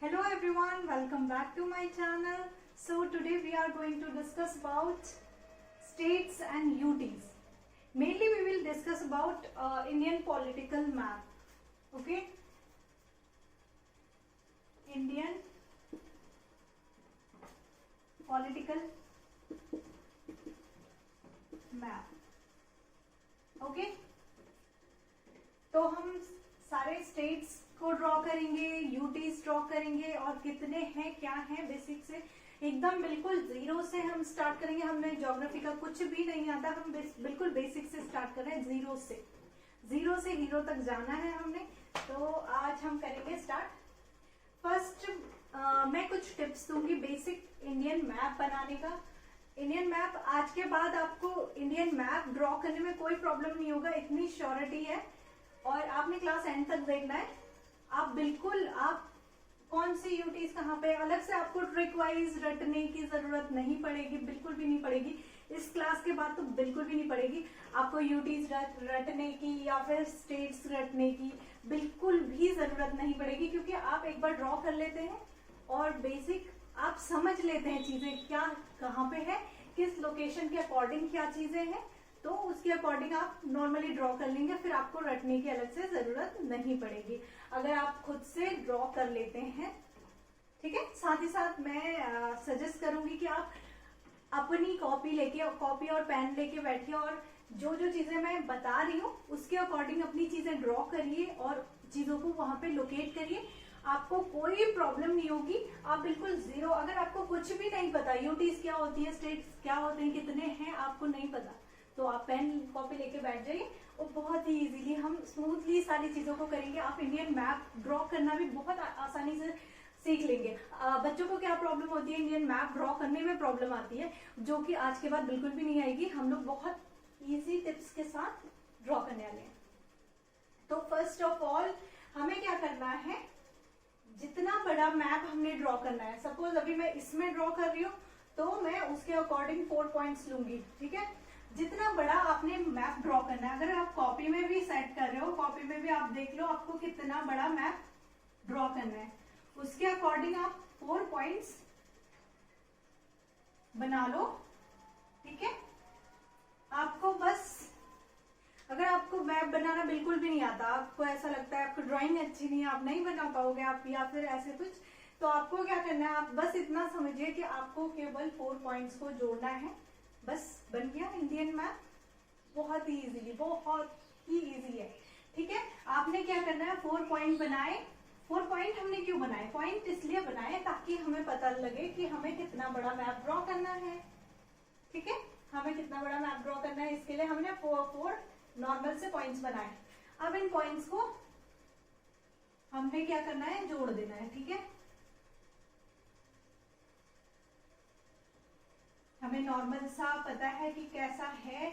Hello everyone, welcome back to my channel. So today we are going to discuss about states and UTs. Mainly we will discuss about Indian political map. Okay, Indian political map. Okay, तो हम सारे states को draw करेंगे, UTs draw करेंगे और कितने हैं क्या हैं बेसिक से एकदम बिल्कुल जीरो से हम स्टार्ट करेंगे। हमें ज्योग्राफी का कुछ भी नहीं आता, हम बिल्कुल बेसिक से स्टार्ट कर रहे हैं, जीरो से हीरो तक जाना है हमने। तो आज हम करेंगे स्टार्ट। फर्स्ट मैं कुछ टिप्स दूंगी बेसिक इंडियन मैप बनाने का। इंडियन मैप आज के बाद आपको इंडियन मैप ड्रॉ करने में कोई प्रॉब्लम नहीं होगा, इतनी श्योरिटी है। और आपने क्लास एंड तक देखना है। आप बिल्कुल आप कौन सी यूटीज कहाँ पे, अलग से आपको ट्रिक वाइज रटने की जरूरत नहीं पड़ेगी, बिल्कुल भी नहीं पड़ेगी। इस क्लास के बाद तो बिल्कुल भी नहीं पड़ेगी आपको यूटीज रटने की या फिर स्टेट्स रटने की, बिल्कुल भी जरूरत नहीं पड़ेगी, क्योंकि आप एक बार ड्रॉ कर लेते हैं और बेसिक आप समझ लेते हैं चीजें क्या कहाँ पे है, किस लोकेशन के अकॉर्डिंग क्या चीजें हैं, तो उसके अकॉर्डिंग आप नॉर्मली ड्रॉ कर लेंगे। फिर आपको रटने की अलग से जरूरत नहीं पड़ेगी अगर आप खुद से ड्रॉ कर लेते हैं। ठीक है, साथ ही साथ मैं सजेस्ट करूंगी कि आप अपनी कॉपी और पेन लेके बैठिए और जो जो चीजें मैं बता रही हूँ उसके अकॉर्डिंग अपनी चीजें ड्रॉ करिए और चीजों को वहां पे लोकेट करिए। आपको कोई प्रॉब्लम नहीं होगी, आप बिल्कुल जीरो। अगर आपको कुछ भी नहीं पता यूटीज क्या होती है, स्टेट्स क्या होते हैं, कितने हैं आपको नहीं पता, तो आप पेन कॉपी लेके बैठ जाइए और बहुत ही इजीली हम स्मूथली सारी चीजों को करेंगे। आप इंडियन मैप ड्रॉ करना भी बहुत आसानी से सीख लेंगे। बच्चों को क्या प्रॉब्लम होती है, इंडियन मैप ड्रॉ करने में प्रॉब्लम आती है, जो कि आज के बाद बिल्कुल भी नहीं आएगी। हम लोग बहुत इजी टिप्स के साथ ड्रॉ करने वाले हैं। तो फर्स्ट ऑफ ऑल हमें क्या करना है, जितना बड़ा मैप हमने ड्रॉ करना है, सपोज अभी मैं इसमें ड्रॉ कर रही हूँ तो मैं उसके अकॉर्डिंग 4 पॉइंट्स लूंगी। ठीक है, जितना बड़ा आपने मैप ड्रॉ करना है, अगर आप कॉपी में भी सेट कर रहे हो, कॉपी में भी आप देख लो आपको कितना बड़ा मैप ड्रॉ करना है, उसके अकॉर्डिंग आप 4 पॉइंट्स बना लो। ठीक है, आपको बस अगर आपको मैप बनाना बिल्कुल भी नहीं आता, आपको ऐसा लगता है आपको ड्राइंग अच्छी नहीं है, आप नहीं बना पाओगे आप, या फिर ऐसे कुछ, तो आपको क्या करना है, आप बस इतना समझिए कि आपको केवल 4 पॉइंट्स को जोड़ना है, बस बन गया इंडियन मैप। बहुत ही इजी है। ठीक है, आपने क्या करना है, 4 पॉइंट बनाए। 4 पॉइंट हमने क्यों बनाए, पॉइंट इसलिए बनाए ताकि हमें पता लगे कि हमें कितना बड़ा मैप ड्रॉ करना है। ठीक है, हमें कितना बड़ा मैप ड्रॉ करना है, इसके लिए हमने 4 नॉर्मल से पॉइंट्स बनाए। अब इन पॉइंट्स को हमने क्या करना है, जोड़ देना है। ठीक है, हमें नॉर्मल सा पता है कि कैसा है।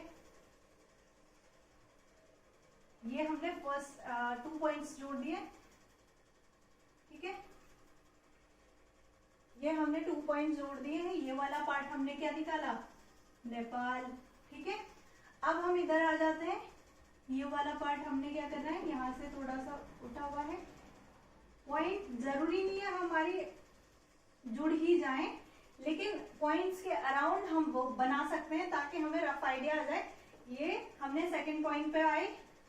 ये हमने फर्स्ट 2 पॉइंट्स जोड़ दिए। ठीक है, ये हमने 2 पॉइंट्स जोड़ दिए हैं। ये वाला पार्ट हमने क्या निकाला, नेपाल। ठीक है, अब हम इधर आ जाते हैं। ये वाला पार्ट हमने क्या करना है, यहाँ से थोड़ा सा उठा हुआ है। पॉइंट जरूरी नहीं है हमारी जुड़ ही जाए, लेकिन पॉइंट्स के अराउंड हम वो बना सकते हैं ताकि हमें रफ आइडिया आ जाए। ये हमने सेकंड पॉइंट पे आए,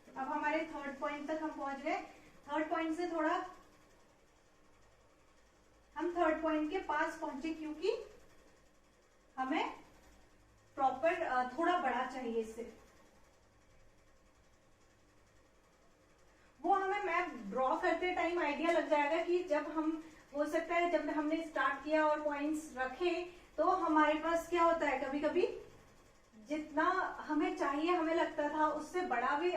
अब हमारे थर्ड पॉइंट तक हम पहुंच गए। थर्ड पॉइंट से थोड़ा हम थर्ड पॉइंट के पास पहुंचे, क्योंकि हमें प्रॉपर थोड़ा बड़ा चाहिए इससे। वो हमें मैप ड्रॉ करते टाइम आइडिया लग जाएगा कि जब हम, हो सकता है जब हमने स्टार्ट किया और पॉइंट्स रखे तो हमारे पास क्या होता है, कभी कभी जितना हमें चाहिए, हमें लगता था उससे बड़ा भी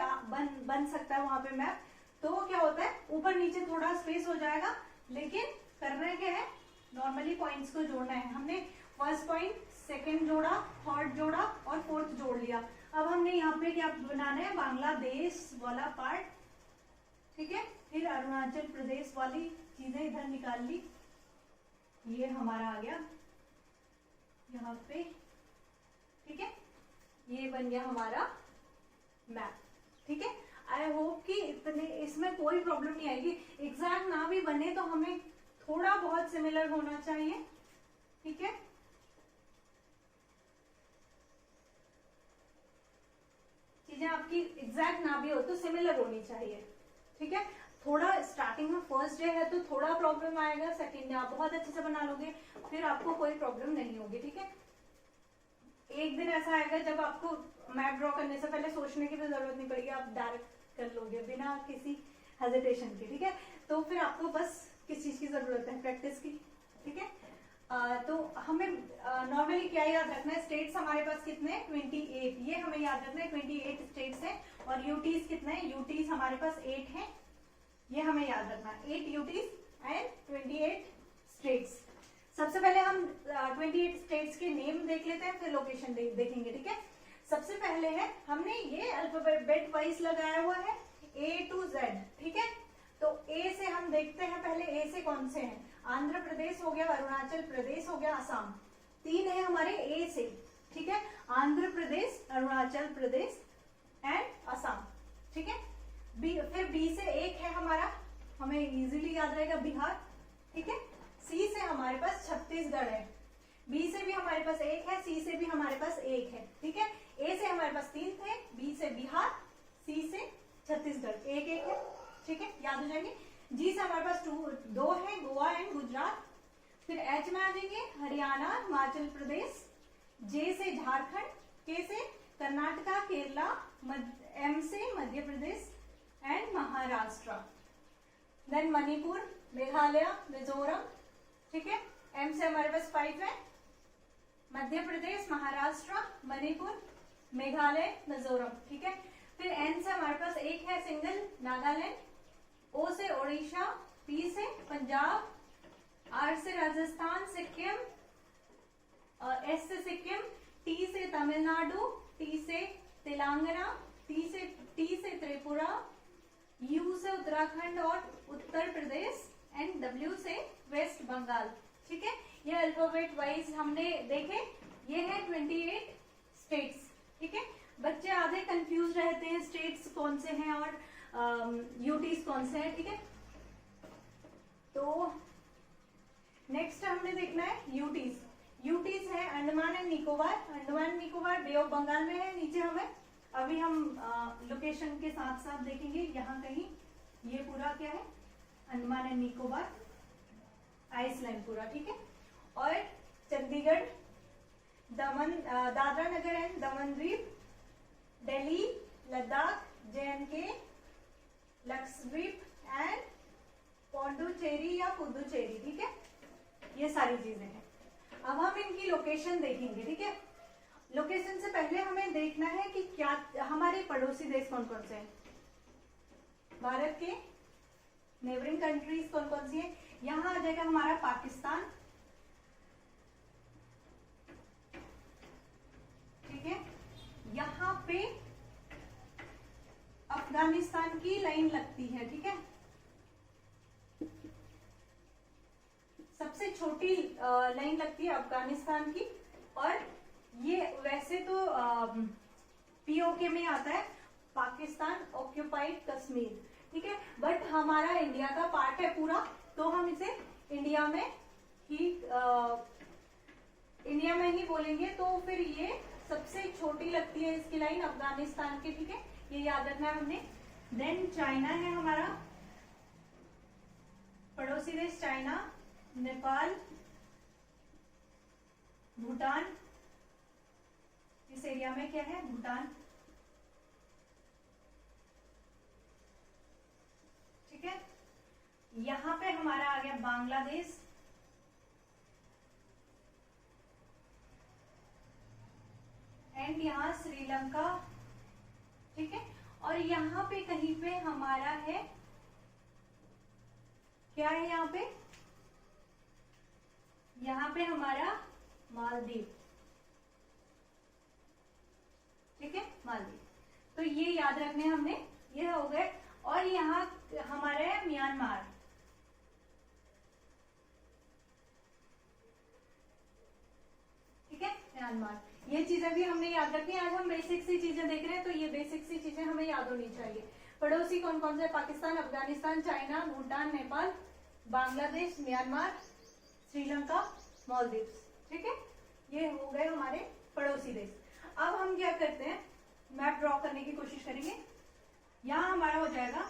बन सकता है वहां पे मैप। तो क्या होता है, ऊपर नीचे थोड़ा स्पेस हो जाएगा, लेकिन करना क्या है, नॉर्मली पॉइंट्स को जोड़ना है। हमने फर्स्ट पॉइंट, सेकंड जोड़ा, थर्ड जोड़ा और फोर्थ जोड़ लिया। अब हमने यहाँ पे क्या बनाना है, बांग्लादेश वाला पार्ट। ठीक है, फिर अरुणाचल प्रदेश वाली चीजें इधर निकाल ली, ये हमारा आ गया यहाँ पे। ठीक है, ये बन गया हमारा मैप। ठीक है, आई होप कि इतने इसमें कोई प्रॉब्लम नहीं आएगी। एग्जैक्ट ना भी बने तो हमें थोड़ा बहुत सिमिलर होना चाहिए, ठीक है। चीजें आपकी एग्जैक्ट ना भी हो तो सिमिलर होनी चाहिए, ठीक है। थोड़ा स्टार्टिंग में फर्स्ट डे है तो थोड़ा प्रॉब्लम आएगा, सेकंड डे आप बहुत अच्छे से बना लोगे, फिर आपको कोई प्रॉब्लम नहीं होगी, ठीक है। एक दिन ऐसा आएगा जब आपको मैप ड्रॉ करने से पहले सोचने की भी जरूरत नहीं पड़ेगी, आप डायरेक्ट कर लोगे बिना किसी हेजिटेशन के, ठीक है। तो फिर आपको बस किस चीज की जरूरत है, प्रैक्टिस की, ठीक है। तो हमें नॉर्मली क्या याद रखना है, स्टेट्स हमारे पास कितने हैं 28, ये हमें याद रखना है 28 स्टेट्स हैं, और यूटीज कितने हैं, यूटीज हमारे पास 8 हैं, ये हमें याद रखना है, 8 यूटीज एंड 28 स्टेट्स। सबसे पहले हम 28 स्टेट्स के नेम देख लेते हैं, फिर लोकेशन देखेंगे, ठीक है। सबसे पहले है, हमने ये अल्फाबेट वाइज लगाया हुआ है A to Z, ठीक है। तो ए से हम देखते हैं, पहले ए से कौन से हैं, आंध्र प्रदेश हो गया, अरुणाचल प्रदेश हो गया, असम, 3 है हमारे ए से, ठीक है। आंध्र प्रदेश, अरुणाचल प्रदेश एंड असम, ठीक है। फिर बी से एक है हमारा, हमें इजीली याद रहेगा, बिहार, ठीक है। सी से हमारे पास छत्तीसगढ़ है, बी से भी हमारे पास एक है, सी से भी हमारे पास एक है, ठीक है। ए से हमारे पास 3 थे, बी से बिहार, सी से छत्तीसगढ़, एक एक है, ठीक है, याद हो जाएंगे। जी से हमारे पास 2 है, गोवा एंड गुजरात। फिर एच में आ जाएंगे हरियाणा, हिमाचल प्रदेश, जे से झारखंड, के से कर्नाटका, केरला, एम से मध्य प्रदेश एंड महाराष्ट्र, देन मणिपुर, मेघालय, मिजोरम, ठीक है। एम से हमारे पास 5 है, मध्य प्रदेश, महाराष्ट्र, मणिपुर, मेघालय, मिजोरम, ठीक है। फिर एन से हमारे पास एक है सिंगल, नागालैंड, ओ से ओडिशा, पी से पंजाब, आर से राजस्थान, सिक्किम, एस से सिक्किम, टी से तमिलनाडु, टी से तेलंगाना, टी से त्रिपुरा, यू से उत्तराखंड और उत्तर प्रदेश एंड डब्ल्यू से वेस्ट बंगाल, ठीक है। ये अल्फाबेट वाइज हमने देखे, ये है 28 स्टेट्स, ठीक है। बच्चे आधे कंफ्यूज रहते हैं स्टेट्स कौन से हैं और यूटीज कौन से हैं, ठीक है। तो नेक्स्ट हमने देखना है यूटीज। यूटीज है Andaman and Nicobar, Andaman Nicobar Bay of Bengal में है, नीचे हमें अभी हम लोकेशन के साथ साथ देखेंगे, यहाँ कहीं ये पूरा क्या है, अंडमान एंड निकोबार, आइसलैंड पूरा, ठीक है। और चंडीगढ़, दमन, दादरा नगर एंड दमन द्वीप, दिल्ली, लद्दाख, JNK, लक्षद्वीप एंड पौंडुचेरी या पुदुचेरी, ठीक है। ये सारी चीजें हैं। अब हम इनकी लोकेशन देखेंगे, ठीक है। लोकेशन से पहले हमें देखना है कि क्या हमारे पड़ोसी देश कौन कौन से हैं, भारत के नेबरिंग कंट्रीज कौन कौन सी है। यहां आ जाएगा हमारा पाकिस्तान, ठीक है। यहां पे अफगानिस्तान की लाइन लगती है, ठीक है। सबसे छोटी लाइन लगती है अफगानिस्तान की, और ये वैसे तो POK में आता है, पाकिस्तान ऑक्यूपाइड कश्मीर, ठीक है। बट हमारा इंडिया का पार्ट है पूरा, तो हम इसे इंडिया में ही बोलेंगे। तो फिर ये सबसे छोटी लगती है इसकी लाइन अफगानिस्तान की, ठीक है, ये याद रखना है हमने। देन चाइना है हमारा पड़ोसी देश, चाइना, नेपाल, भूटान, इस एरिया में क्या है, भूटान, ठीक है। यहां पे हमारा आ गया बांग्लादेश, एंड यहाँ श्रीलंका, ठीक है। और यहाँ पे कहीं पे हमारा है, क्या है यहाँ पे हमारा मालदीव, ठीक है, मालदीव। तो ये याद रखने हमने, ये हो गए। और यहाँ हमारा है म्यांमार, ठीक है, म्यांमार। ये चीजें भी हमने याद रखनी है। आज हम बेसिक सी चीजें देख रहे हैं, तो ये बेसिक सी चीजें हमें याद होनी चाहिए। पड़ोसी कौन कौन से, पाकिस्तान, अफगानिस्तान, चाइना, भूटान, नेपाल, बांग्लादेश, म्यांमार, श्रीलंका, मालदीव्स। ठीक है, ये हो गए हमारे पड़ोसी देश। अब हम क्या करते हैं, मैप ड्रॉ करने की कोशिश करेंगे। यहां हमारा हो जाएगा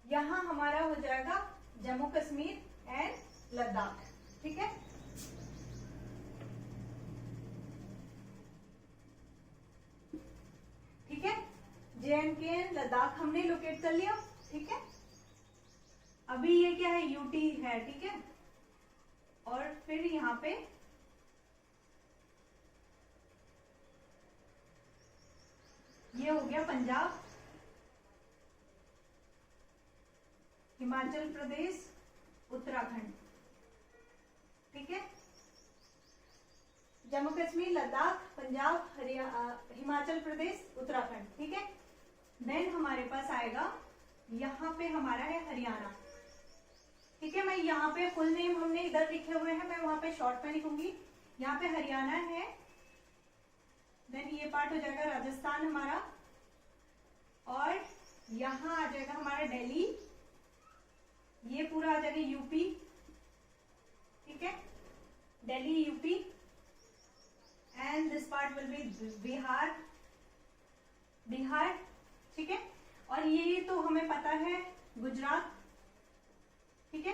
यहां हमारा हो जाएगा जम्मू कश्मीर एंड लद्दाख। ठीक है, ठीक है, JNK लद्दाख हमने लोकेट कर लिया। ठीक है, अभी ये क्या है, यूटी है। ठीक है, और फिर यहां पे ये हो गया पंजाब, हिमाचल प्रदेश, उत्तराखंड। ठीक है, जम्मू कश्मीर, लद्दाख, पंजाब, हिमाचल प्रदेश, उत्तराखंड। ठीक है, देन हमारे पास आएगा, यहाँ पे हमारा है हरियाणा। ठीक है, मैं यहाँ पे फुल नेम हमने इधर लिखे हुए हैं, मैं वहां पे शॉर्ट में लिखूंगी। यहाँ पे हरियाणा है, देन ये पार्ट हो जाएगा राजस्थान हमारा, और यहाँ आ जाएगा हमारा दिल्ली, ये पूरा आ जाएगा यूपी। ठीक है, Delhi, UP, and this part will be Bihar, Bihar. ठीक है, और ये तो हमें पता है गुजरात। ठीक है,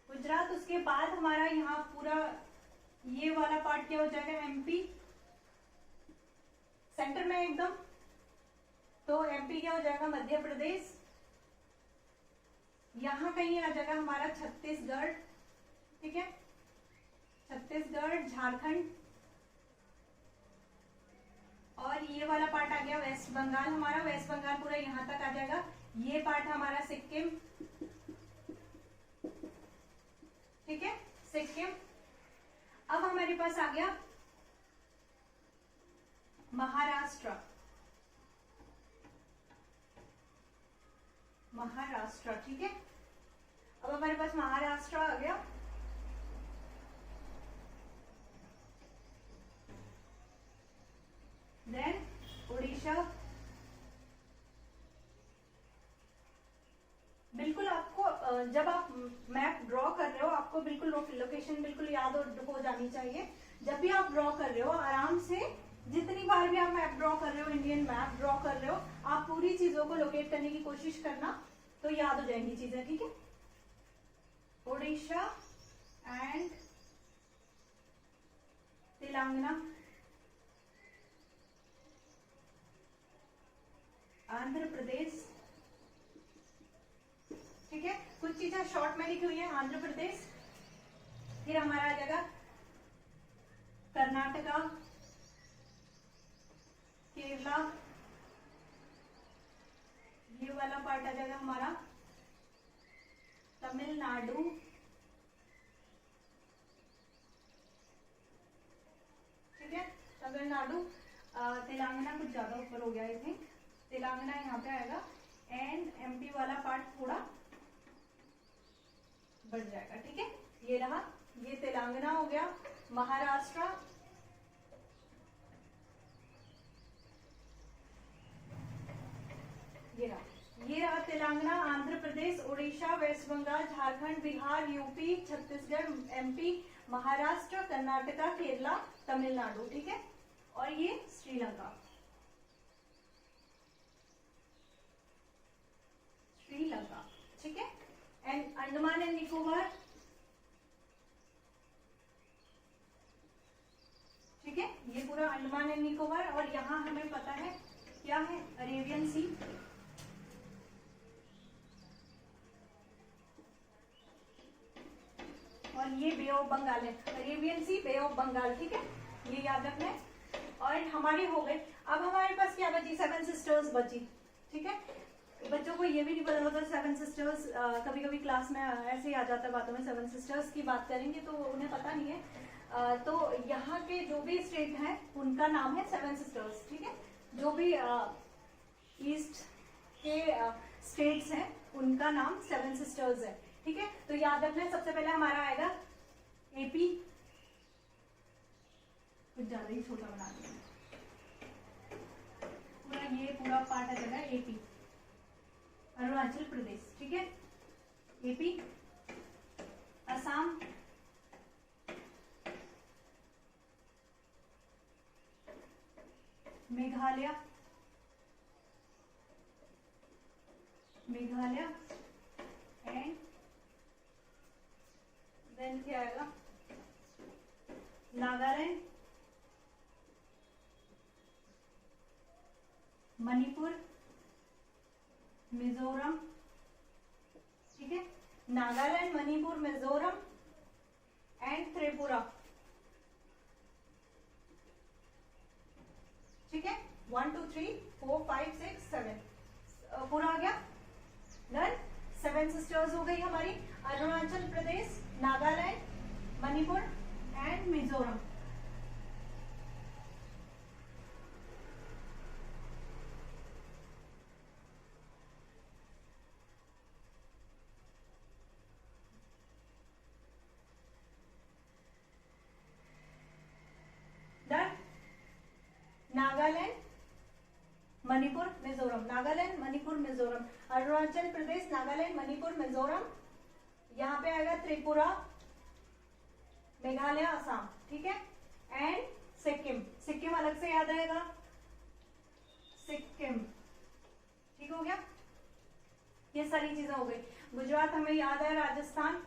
गुजरात। उसके बाद हमारा यहाँ पूरा ये वाला पार्ट क्या हो जाएगा, MP, सेंटर में एकदम। तो MP क्या हो जाएगा, मध्य प्रदेश। यहां कहीं आ जाएगा हमारा छत्तीसगढ़। ठीक है, छत्तीसगढ़, झारखंड, और ये वाला पार्ट आ गया वेस्ट बंगाल हमारा। वेस्ट बंगाल पूरा यहां तक आ जाएगा। ये पार्ट हमारा सिक्किम। ठीक है, सिक्किम। अब हमारे पास आ गया महाराष्ट्र, महाराष्ट्र। ठीक है, अब हमारे पास महाराष्ट्र आ गया। देन उड़ीसा। बिल्कुल आपको जब आप मैप ड्रॉ कर रहे हो, आपको बिल्कुल लोकेशन बिल्कुल याद हो जानी चाहिए। जब भी आप ड्रॉ कर रहे हो, आराम से जितनी बार भी आप मैप ड्रॉ कर रहे हो, इंडियन मैप ड्रॉ कर रहे हो, आप पूरी चीजों को लोकेट करने की कोशिश करना, तो याद हो जाएंगी चीजें। ठीक है, उड़ीसा एंड तेलंगाना, आंध्र प्रदेश। ठीक है, कुछ चीजें शॉर्ट में लिखी हुई है, आंध्र प्रदेश। फिर हमारा आ जाएगा कर्नाटका, केरला, ये वाला पार्ट आ जाएगा हमारा तमिलनाडु। ठीक है, तमिलनाडु। तेलंगाना कुछ ज्यादा ऊपर हो गया आई थिंक, तेलंगाना यहाँ पे आएगा, एंड MP वाला पार्ट थोड़ा बढ़ जाएगा। ठीक है, ये रहा, ये तेलंगाना हो गया, महाराष्ट्र, ये रहा Telangana, Andhra Pradesh, Orissa, West Bengal, Jharkhand, Bihar, UP, Chhattisgarh, MP, Maharashtra, Karnataka, Kerala, Tamil Nadu. ठीक है, और ये श्रीलंका, श्रीलंका। ठीक है, एंड अंडमान एंड निकोबार। ठीक है, ये पूरा अंडमान एंड निकोबार, और यहाँ हमें पता है क्या है, अरेबियन सी। और ये बे ऑफ बंगाल है, Arabian Sea, Bay of Bengal. ठीक है, ये याद रखना है। और हमारे हो गए। अब हमारे पास क्या बची, 7 सिस्टर्स बची। ठीक है, बच्चों को ये भी नहीं पता होता 7 सिस्टर्स, कभी कभी क्लास में ऐसे ही आ जाता है बातों में, 7 सिस्टर्स की बात करेंगे तो उन्हें पता नहीं है। तो यहाँ के जो भी स्टेट हैं उनका नाम है 7 सिस्टर्स। ठीक है, जो भी ईस्ट के स्टेट्स हैं उनका नाम 7 सिस्टर्स है। ठीक है, तो याद रखना है, सबसे पहले हमारा आएगा AP, कुछ ज्यादा ही छोटा बना दिया, पूरा ये पूरा पार्ट आ जाएगा एपी, अरुणाचल प्रदेश, ठीक है। AP, Assam, Meghalaya, Meghalaya and then क्या आएगा, नागालैंड, मणिपुर, मिजोरम, ठीक है। नागालैंड, मणिपुर, मिजोरम एंड त्रिपुरा, ठीक है। 1 2 3 4 5 6 7 पूरा आ गया, डन। 7 सिस्टर्स हो गई हमारी, अरुणाचल प्रदेश, नागालैंड, मणिपुर एंड मिजोरम। डन। नागालैंड, मणिपुर, मिजोरम, नागालैंड, मणिपुर, मिजोरम, अरुणाचल प्रदेश, नागालैंड, मणिपुर, मिजोरम, यहाँ पे आएगा त्रिपुरा, मेघालय, असम, ठीक है। एंड सिक्किम, सिक्किम अलग से याद आएगा, सिक्किम, ठीक हो गया। ये सारी चीजें हो गई। गुजरात हमें याद है, राजस्थान।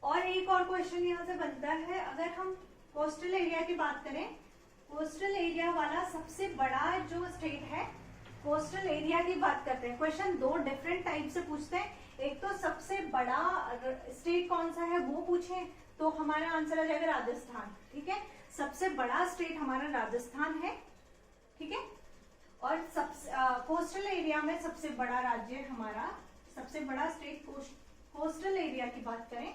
और एक और क्वेश्चन यहाँ से बनता है, अगर हम कोस्टल एरिया की बात करें, कोस्टल एरिया वाला सबसे बड़ा जो स्टेट है, कोस्टल एरिया की बात करते हैं। क्वेश्चन दो डिफरेंट टाइप से पूछते हैं, एक तो सबसे बड़ा स्टेट कौन सा है वो पूछे तो हमारा आंसर आ जाएगा राजस्थान, ठीक है। सबसे बड़ा स्टेट हमारा राजस्थान है, ठीक है। और कोस्टल एरिया में सबसे बड़ा राज्य हमारा, सबसे बड़ा स्टेट कोस्टल एरिया की बात करें